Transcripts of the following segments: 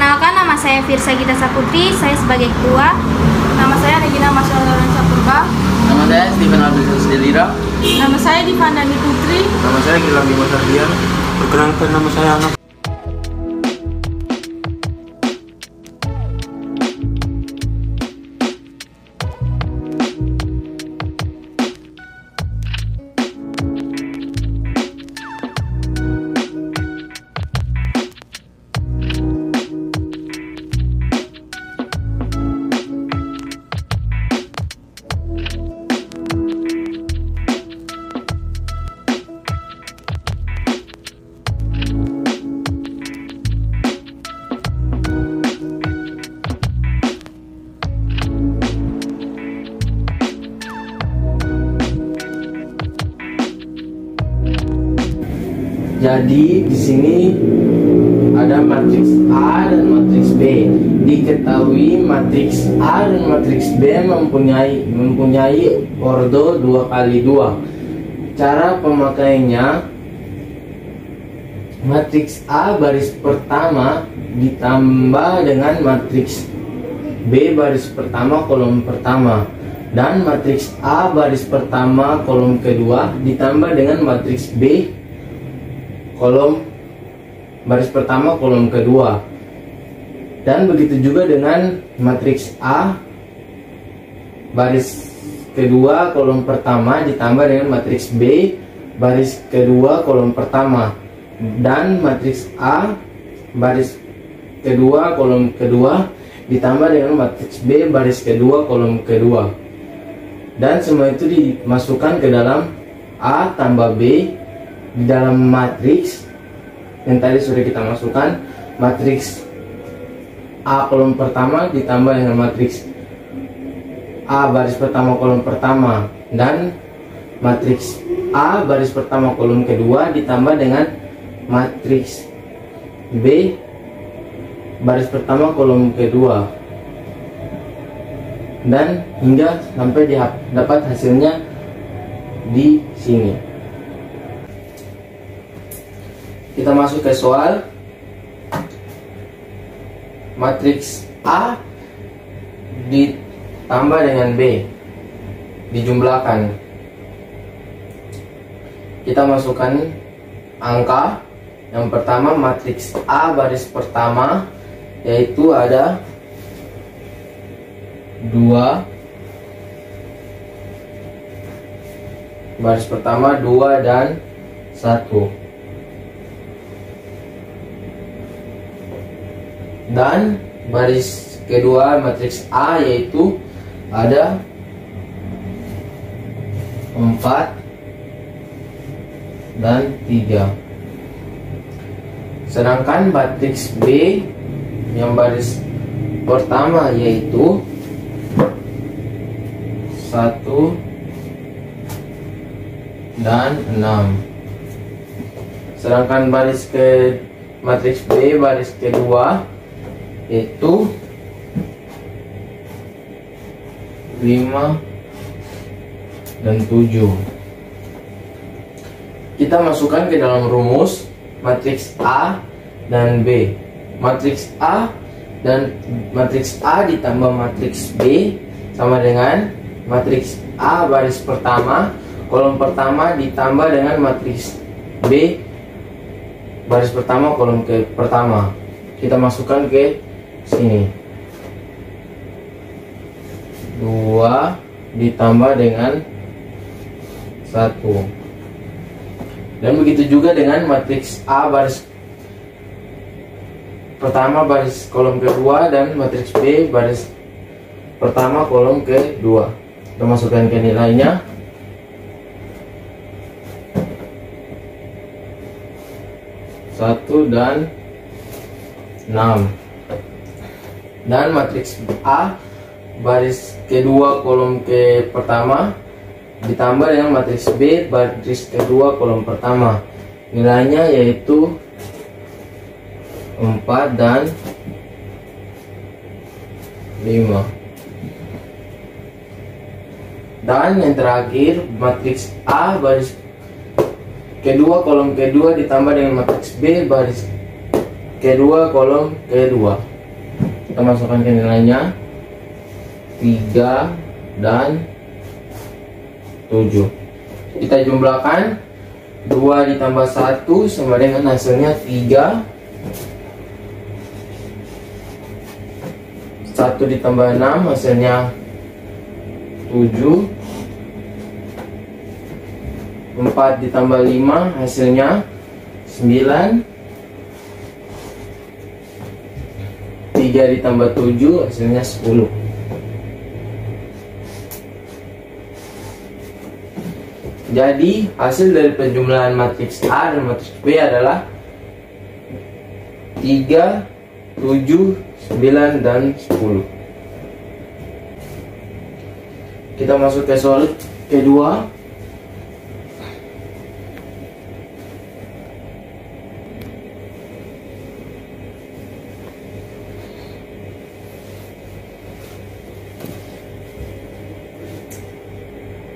Perkenalkan, nama saya Firsa Gita Saputri, saya sebagai ketua. Nama saya Regina Masyara Lorenza Purba. Nama saya Steven Albertus Delira. Nama saya Divandani Putri. Nama saya Gilang Dimas Ardian. Perkenalkan, nama saya Anak. Jadi di sini ada matriks A dan matriks B. Diketahui matriks A dan matriks B mempunyai ordo 2x2. Cara pemakaiannya, matriks A baris pertama ditambah dengan matriks B baris pertama kolom pertama, dan matriks A baris pertama kolom kedua ditambah dengan matriks B kolom baris pertama kolom kedua, dan begitu juga dengan matriks A baris kedua kolom pertama ditambah dengan matriks B baris kedua kolom pertama, dan matriks A baris kedua kolom kedua ditambah dengan matriks B baris kedua kolom kedua, dan semua itu dimasukkan ke dalam A tambah B di dalam matriks yang tadi sudah kita masukkan. Matriks A kolom pertama ditambah dengan matriks A baris pertama kolom pertama, dan matriks A baris pertama kolom kedua ditambah dengan matriks B baris pertama kolom kedua, dan hingga sampai dapat hasilnya di sini. Kita masuk ke soal. Matriks A ditambah dengan B dijumlahkan. Kita masukkan angka. Yang pertama, matriks A baris pertama yaitu ada 2 baris pertama 2 dan 1. Dan baris kedua matriks A yaitu ada 4 dan 3. Sedangkan matriks B yang baris pertama yaitu 1 dan 6. Sedangkan matriks B baris kedua yaitu 5 dan 7. Kita masukkan ke dalam rumus matriks A dan B. Matriks A dan matriks A ditambah matriks B sama dengan matriks A baris pertama kolom pertama ditambah dengan matriks B baris pertama kolom pertama. Kita masukkan ke sini. 2 ditambah dengan 1. Dan begitu juga dengan matriks A baris pertama baris kolom kedua dan matriks B baris pertama kolom kedua. Kita masukkan ke nilainya. Satu dan 6. Dan matriks A baris kedua kolom pertama ditambah dengan matriks B baris kedua kolom pertama. Nilainya yaitu 4 dan 5. Dan yang terakhir, matriks A baris kedua kolom kedua ditambah dengan matriks B baris kedua kolom kedua. Kita masukkan ke nilainya 3 dan 7. Kita jumlahkan 2 ditambah 1 sama dengan hasilnya 3. 1 ditambah 6 hasilnya 7. 4 ditambah 5 hasilnya 9. 3 ditambah 7 hasilnya 10. Jadi hasil dari penjumlahan matriks A dan matriks B adalah 3, 7, 9, dan 10. Kita masuk ke soal kedua.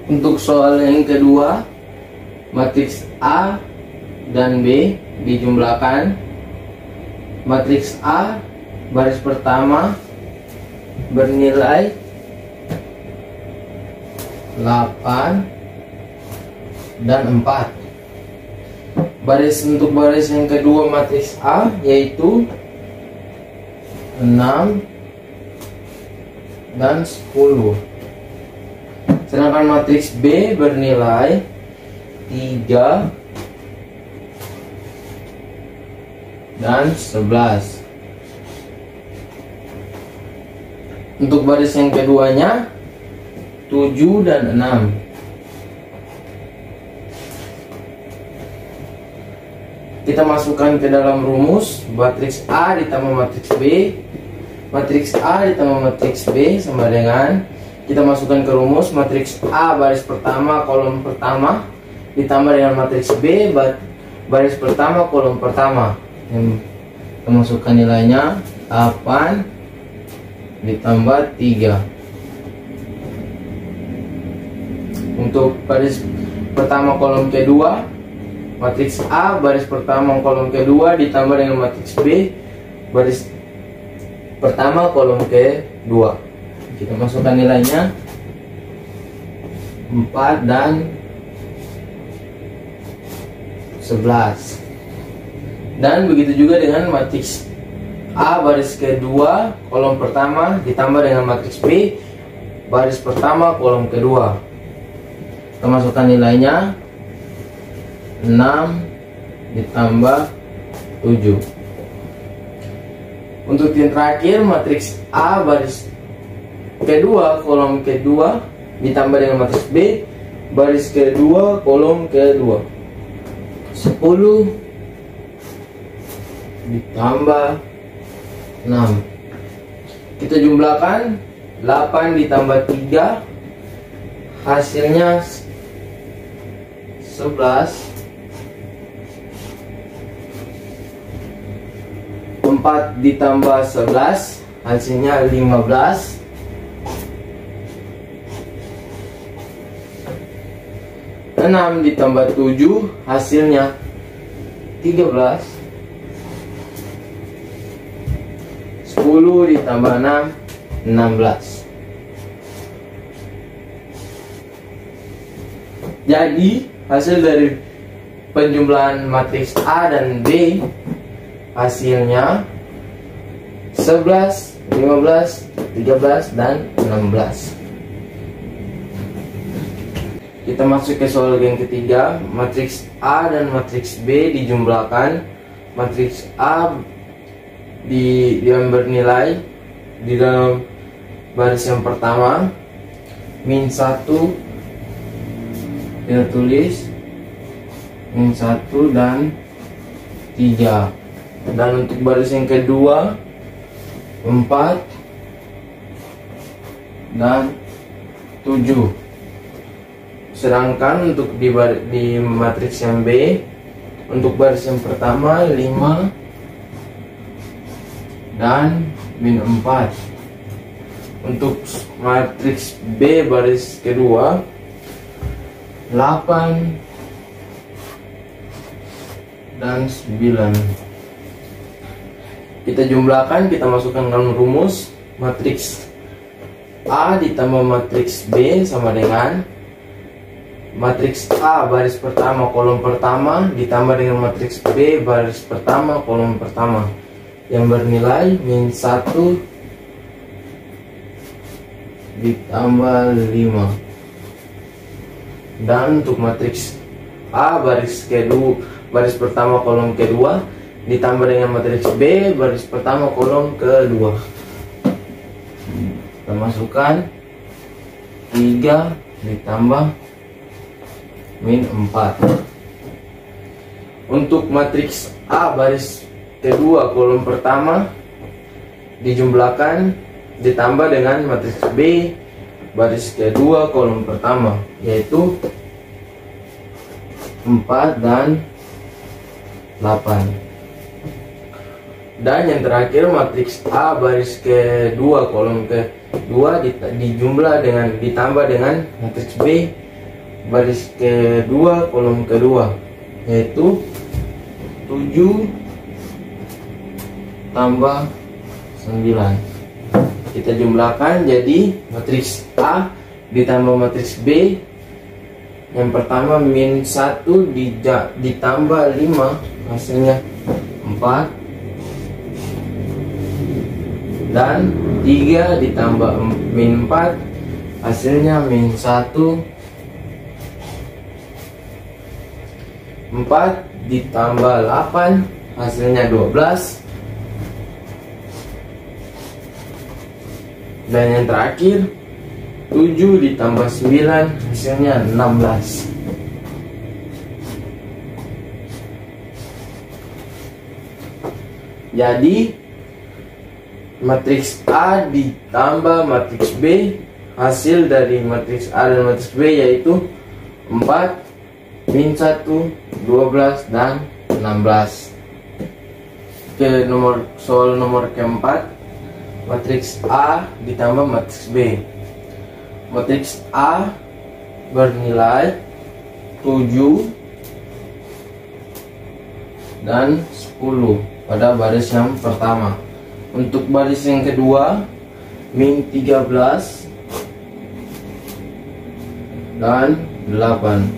Untuk soal yang kedua, matriks A dan B dijumlahkan. Matriks A baris pertama bernilai 8 dan 4. Untuk baris yang kedua matriks A yaitu 6 dan 10. Sedangkan matriks B bernilai 3 dan 11. Untuk baris yang keduanya 7 dan 6. Kita masukkan ke dalam rumus matriks A ditambah matriks B. Matriks A ditambah matriks B sama dengan, kita masukkan ke rumus matriks A baris pertama kolom pertama ditambah dengan matriks B baris pertama kolom pertama. Kita masukkan nilainya 8 ditambah 3. Untuk baris pertama kolom kedua, matriks A baris pertama kolom kedua ditambah dengan matriks B baris pertama kolom kedua. Kita masukkan nilainya 4 dan 11. Dan begitu juga dengan matriks A baris kedua kolom pertama ditambah dengan matriks B baris pertama kolom kedua. Kita masukkan nilainya 6 ditambah 7. Untuk yang terakhir, matriks A baris kedua kolom kedua ditambah dengan matriks B baris kedua kolom kedua. 10 ditambah 6. Kita jumlahkan 8 ditambah 3 hasilnya 11. 4 ditambah 11 hasilnya 15. 6 ditambah 7 hasilnya 13. 10 ditambah 6 16. Jadi hasil dari penjumlahan matriks A dan B hasilnya 11, 15, 13, dan 16. Kita masuk ke soal yang ketiga. Matriks A dan matriks B dijumlahkan. Matriks A yang bernilai di dalam baris yang pertama min 1, kita tulis min 1 dan 3. Dan untuk baris yang kedua 4 dan 7. Sedangkan untuk di matriks yang B, untuk baris yang pertama 5 dan min 4. Untuk matriks B baris kedua 8 dan 9. Kita jumlahkan, kita masukkan dalam rumus. Matriks A ditambah matriks B sama dengan matriks A baris pertama kolom pertama ditambah dengan matriks B baris pertama kolom pertama yang bernilai min 1 ditambah 5. Dan untuk matriks A baris kedua baris pertama kolom kedua ditambah dengan matriks B baris pertama kolom kedua. Kita masukkan 3 ditambah min 4. Untuk matriks A baris kedua kolom pertama dijumlahkan ditambah dengan matriks B baris kedua kolom pertama, yaitu 4 dan 8. Dan yang terakhir matriks A baris kedua kolom kedua dijumlah dengan ditambah dengan matriks B baris kedua kolom kedua, yaitu 7 tambah 9. Kita jumlahkan jadi matriks A ditambah matriks B, yang pertama min 1 ditambah 5 hasilnya 4, dan 3 ditambah min 4 hasilnya min 1, 4 ditambah 8 hasilnya 12, dan yang terakhir 7 ditambah 9 hasilnya 16. Jadi matriks A ditambah matriks B, hasil dari matriks A dan matriks B yaitu 4, min 1, 12, dan 16. Ke soal nomor keempat, matriks A ditambah matriks B. Matriks A bernilai 7 dan 10 pada baris yang pertama. Untuk baris yang kedua min 13 dan 8.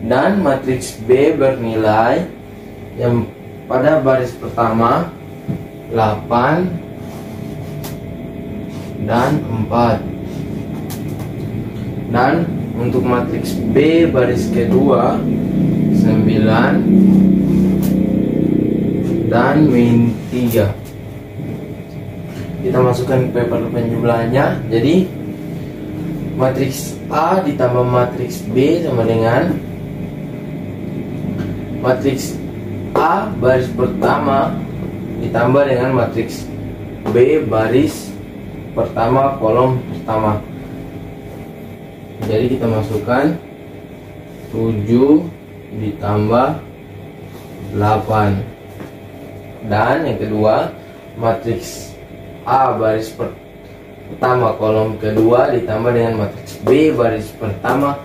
Dan matriks B bernilai yang pada baris pertama 8 dan 4. Dan untuk matriks B baris kedua 9 dan min 3. Kita masukkan ke penjumlahannya. Jadi matriks A ditambah matriks B sama dengan matriks A baris pertama ditambah dengan matriks B baris pertama kolom pertama. Jadi kita masukkan 7 ditambah 8. Dan yang kedua, matriks A baris pertama kolom kedua ditambah dengan matriks B baris pertama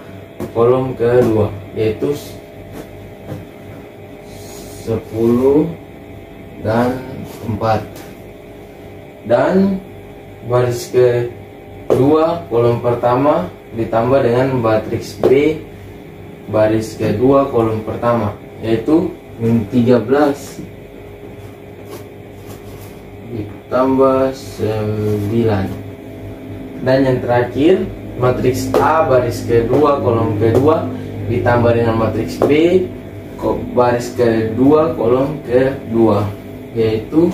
kolom kedua, yaitu 10 dan 4. Dan baris kedua kolom pertama ditambah dengan matriks B baris kedua kolom pertama, yaitu min 13 ditambah 9. Dan yang terakhir, matriks A baris kedua kolom kedua ditambah dengan matriks B baris kedua kolom kedua, yaitu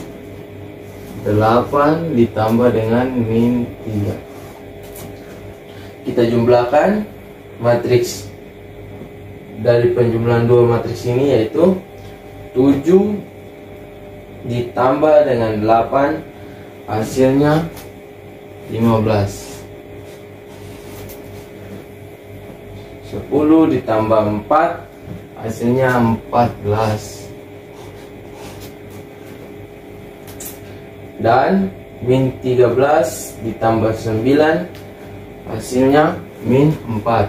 8 ditambah dengan min 3. Kita jumlahkan matriks dari penjumlahan dua matriks ini, yaitu 7 ditambah dengan 8 hasilnya 15. 10 ditambah 4 hasilnya 14. Dan min 13 ditambah 9 hasilnya min 4.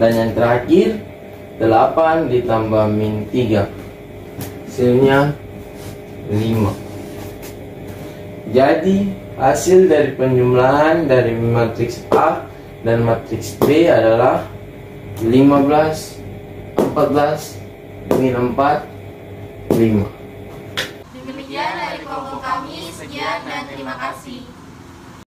Dan yang terakhir 8 ditambah min 3 hasilnya 5. Jadi hasil dari penjumlahan dari matriks A dan matriks B adalah 15, 14, min 4, 5.